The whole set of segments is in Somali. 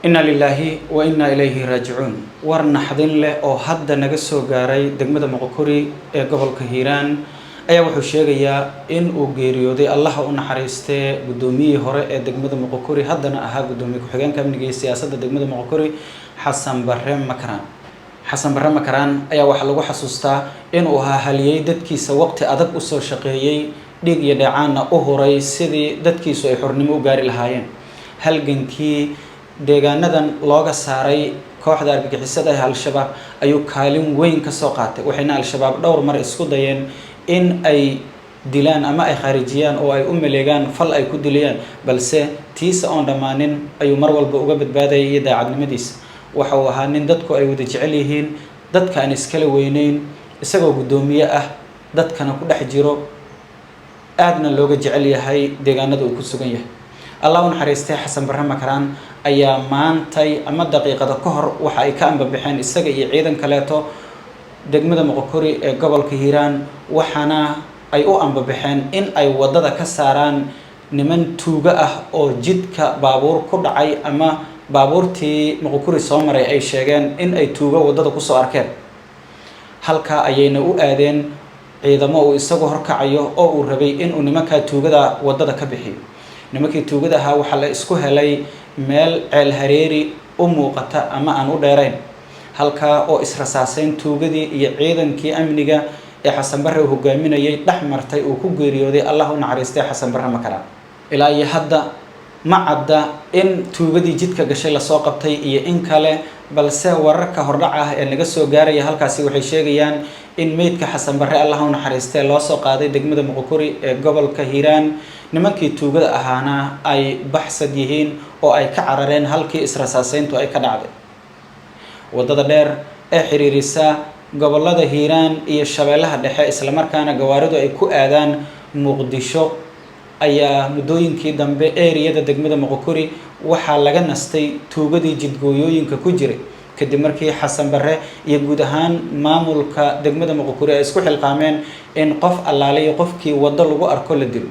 إنا لله وإنا إليه راجعون ورنا حدين له أو حد نجسو جاري دقمة مقكوري قبل كهيران أي وحش شيء إن وجيريودي الله ونحرسته قدومي هراء دقمة مقكوري حدنا أها قدومي كحجان كم نجي سياسة دقمة مقكوري حسن برهم مكران حسن برهم مكران أي وحلو حسوستا إن وها هاليدت كيس وقت أدب أسر شقيي ديج يدعانا أهري سدي دت كيس يحرنمو جاري الهاين هل جنكي deegaanadan looga saaray kooxda argagixisada ee al-shabaab ayuu kaalin weyn ka soo qaatay waxayna al-shabaab dhowr mar isku dayeen in ay dilaan ama ay kharijiyaan oo ay u maleegaan fal ay ku dilayaan balse tiisa oon dhamaanin ayuu mar walba uga badbaadayay daacadnimadiisa waxa uu ahaa nin dadku ay wada jecel yihiin dadka aan iskala weynayn isagoo gudoomiye ah dadkana ku dhex jiro aadna looga jecel yahay deegaanada uu ku sugan yahay الله ونحرسته حسن برهم مكران أيام مانتي أما دقيقة كهر وحي كان ببحين السجى عيدا كلاته دقمة مقكوري قبل كهيران وحنا أي أم ببحين إن أي وضد كسران نمن توجأه أو جد كبابور كبعي أما بابور تي مقكوري سامري أي شيئا إن أي توجا وضد كسر كان هل كأيين أو آذن عيدا ما أو السجى هركعيه أو الربي إن نمك توجا وضد كبحي nimankii tuugada ahaa waxa la isku helay meel ceel hareeri u muuqata ama aan u dheerayn halka oo israsaasayn tuugadii iyo ciidankii amniga ee xasan barre uu hogaaminayay dhaxmartay uu ku geeriyooday Allah u naxariistay xasan barre makara ilaa iyo hadda ma cadda in tuugadii jidka gashay la soo qabtay iyo in kale balse wararka hordhac ah ee naga soo gaaraya halkaasi waxay sheegayaan in meydka xasan barre Allah u naxariistay loo soo qaaday degmada Muqokuri ee gobolka Hiiraan nimankii tuugada ahaana ay baxsad yihiin oo ay ka carareen halkii israsaasayntu ay ka dhacday wadada dheer ee xiriirisa gobolada Hiiraan iyo Shabeellaha Dhexe isla markaana gawaaridu ay ku aadaan Muqdisho ayaa muddooyinkii dambe eeriyada degmada Muqokuri waxaa laga nastay tuugadii jidgooyooyinka ku jiray kadib markii xasan barre iyo guud ahaan maamulka degmada Muqokuri ay isku xilqaameen in qof allaale iyo qofkii wado lagu arko la dilo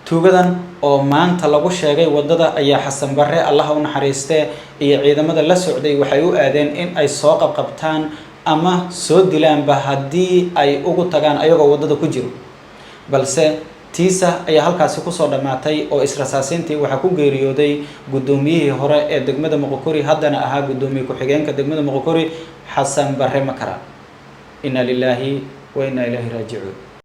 tuugadan oo maanta lagu sheegay wadada ayaa xasan barre Allah u naxariistay iyo ciidamada la socday waxay u aadeen in ay soo qabqabtaan ama soo dilaanba haddii ay ugu tagaan ayagoo wadada ku jiro balse tiisa ayaa halkaasi ku soo dhamaatay oo israsaasintii waxa ku geeriyooday gudoomiyihii hore ee degmada Muqokuri haddana ahaa gudoomiye ku xigeenka degmada Muqokuri xasan barre makara inna lillahi wa inna ilayhi raaji'uun